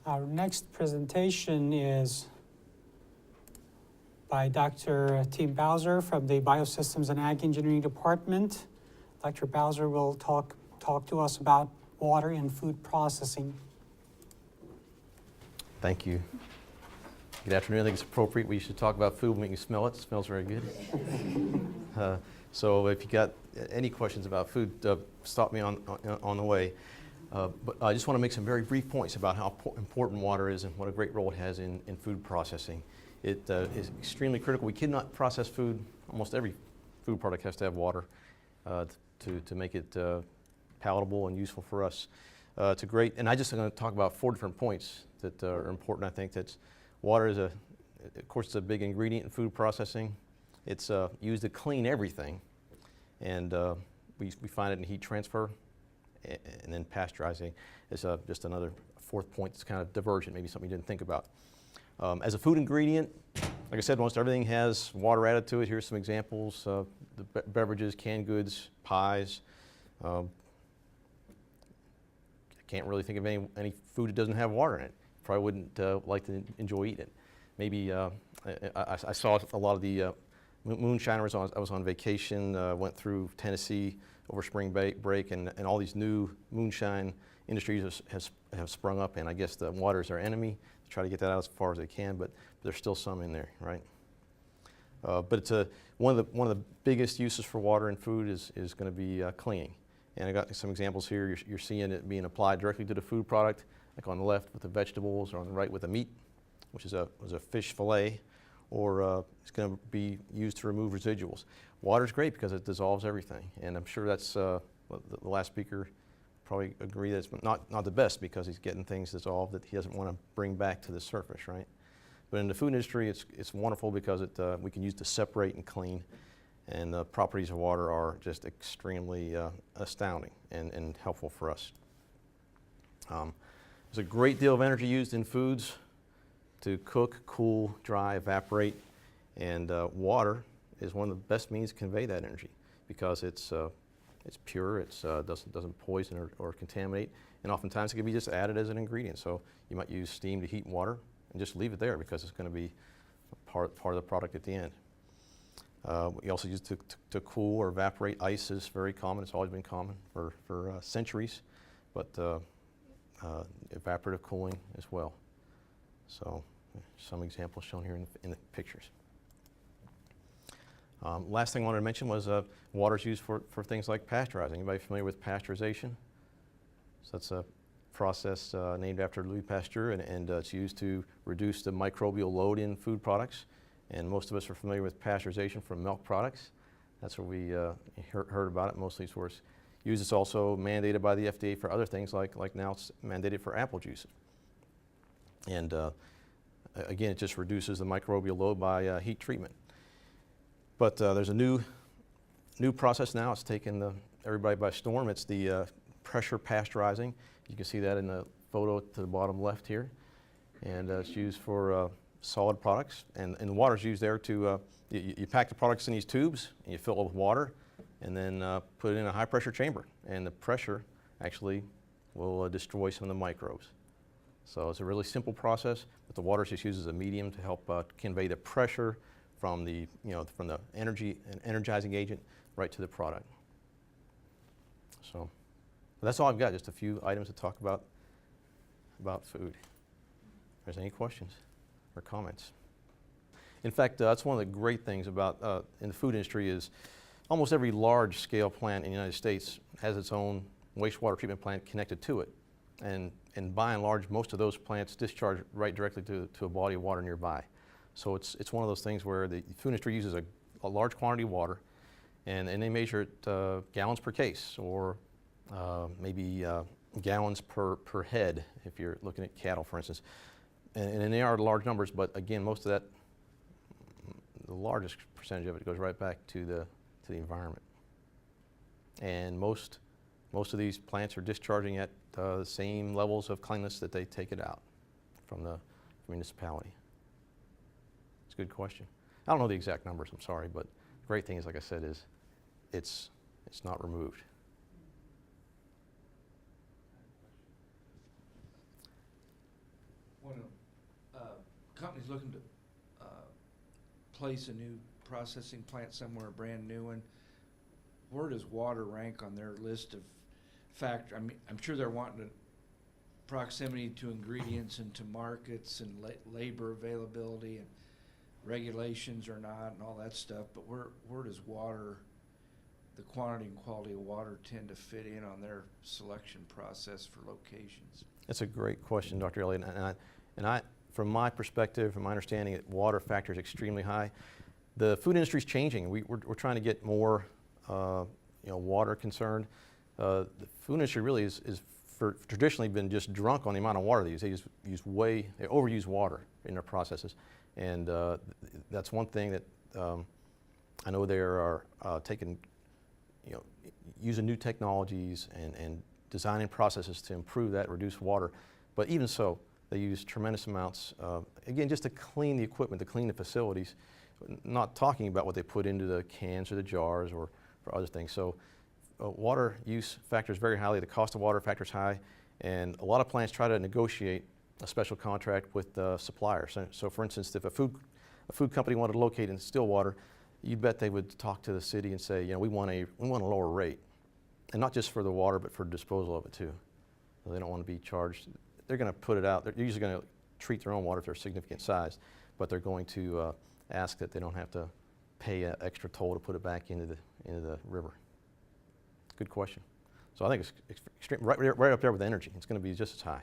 Our next presentation is by Dr. Tim Bowser from the Biosystems and Ag Engineering Department. Dr. Bowser will talk to us about water and food processing. Thank you. Good afternoon. I think it's appropriate we should talk about food when we can smell it. It smells very good. So if you got any questions about food, stop me on the way. But I just want to make some very brief points about how important water is and what a great role it has in food processing. It is extremely critical. We cannot process food. Almost every food product has to have water to make it palatable and useful for us. It's a great, and I just going to talk about 4 different points that are important. I think that water is of course, it's a big ingredient in food processing. It's used to clean everything, and we find it in heat transfer, and then pasteurizing is just another 4th point that's kind of divergent, maybe something you didn't think about. As a food ingredient, like I said, most everything has water added to it. Here's some examples: the beverages, canned goods, pies. I can't really think of any food that doesn't have water in it. Probably wouldn't like to enjoy eating it. Maybe I saw a lot of the moonshiners. I was on vacation, went through Tennessee over spring break, and all these new moonshine industries have sprung up, and I guess the water is their enemy. They try to get that out as far as they can, but there's still some in there, right? But it's one of the biggest uses for water in food is going to be cleaning. And I got some examples here. You're seeing it being applied directly to the food product, like on the left with the vegetables, or on the right with the meat, which is a fish fillet, or it's going to be used to remove residuals. Water's great because it dissolves everything, and I'm sure that's the last speaker probably agree that it's not the best because he's getting things dissolved that he doesn't want to bring back to the surface, right? But in the food industry, it's wonderful because we can use to separate and clean, and the properties of water are just extremely astounding and helpful for us. There's a great deal of energy used in foods to cook, cool, dry, evaporate, and water is one of the best means to convey that energy because it's pure, it doesn't poison or contaminate, and oftentimes it can be just added as an ingredient. So you might use steam to heat water and just leave it there because it's going to be part of the product at the end. We also use to cool or evaporate. Ice is very common. It's always been common for centuries, but evaporative cooling as well. So some examples shown here in the pictures. Last thing I wanted to mention was water is used for things like pasteurizing. Anybody familiar with pasteurization? So that's a process named after Louis Pasteur, and it's used to reduce the microbial load in food products. And most of us are familiar with pasteurization from milk products. That's where we heard about it. Mostly it's where it's used. It's also mandated by the FDA for other things, like now it's mandated for apple juice. And again, it just reduces the microbial load by heat treatment. But there's a new process now. It's taken everybody by storm. It's the pressure pasteurizing. You can see that in the photo to the bottom left here. And it's used for solid products. And the water is used there to, you pack the products in these tubes, and you fill it with water, and then put it in a high pressure chamber. And the pressure actually will destroy some of the microbes. So it's a really simple process, but the water is just used as a medium to help convey the pressure from the energizing agent right to the product. So that's all I've got, just a few items to talk about food. If there's any questions or comments. In fact, that's one of the great things about in the food industry is almost every large scale plant in the United States has its own wastewater treatment plant connected to it. And by and large, most of those plants discharge right directly to a body of water nearby. So it's one of those things where the food industry uses a large quantity of water, and they measure it gallons per case, or maybe gallons per head if you're looking at cattle, for instance. And they are large numbers, but again, most of that, the largest percentage of it goes right back to the environment. And most of these plants are discharging at the same levels of cleanliness that they take it out from the municipality. It's a good question. I don't know the exact numbers, I'm sorry, but the great thing is, like I said, is it's not removed. When a company's looking to place a new processing plant somewhere, a brand new one, where does water rank on their list of factor? I mean, I'm sure they're wanting proximity to ingredients and to markets and labor availability and regulations or not and all that stuff, but where does water, the quantity and quality of water, tend to fit in on their selection process for locations? That's a great question, Dr. Elliott, and I, from my perspective, from my understanding, water factor is extremely high. The food industry is changing. We're trying to get more water concerned. The food industry really is traditionally been just drunk on the amount of water they use. They they overuse water in their processes, and that's one thing that I know they are taking, using new technologies and designing processes to improve that, reduce water. But even so, they use tremendous amounts, again, just to clean the equipment, to clean the facilities, not talking about what they put into the cans or the jars or for other things. So water use factors very highly, the cost of water factors high, and a lot of plants try to negotiate a special contract with suppliers. So for instance, if a food company wanted to locate in Stillwater, you'd bet they would talk to the city and say, we want a lower rate. And not just for the water, but for disposal of it too. So they don't want to be charged. They're going to put it out. They're usually going to treat their own water if they're significant size, but they're going to ask that they don't have to pay an extra toll to put it back into the river. Good question. So I think it's extreme, right up there with energy. It's going to be just as high.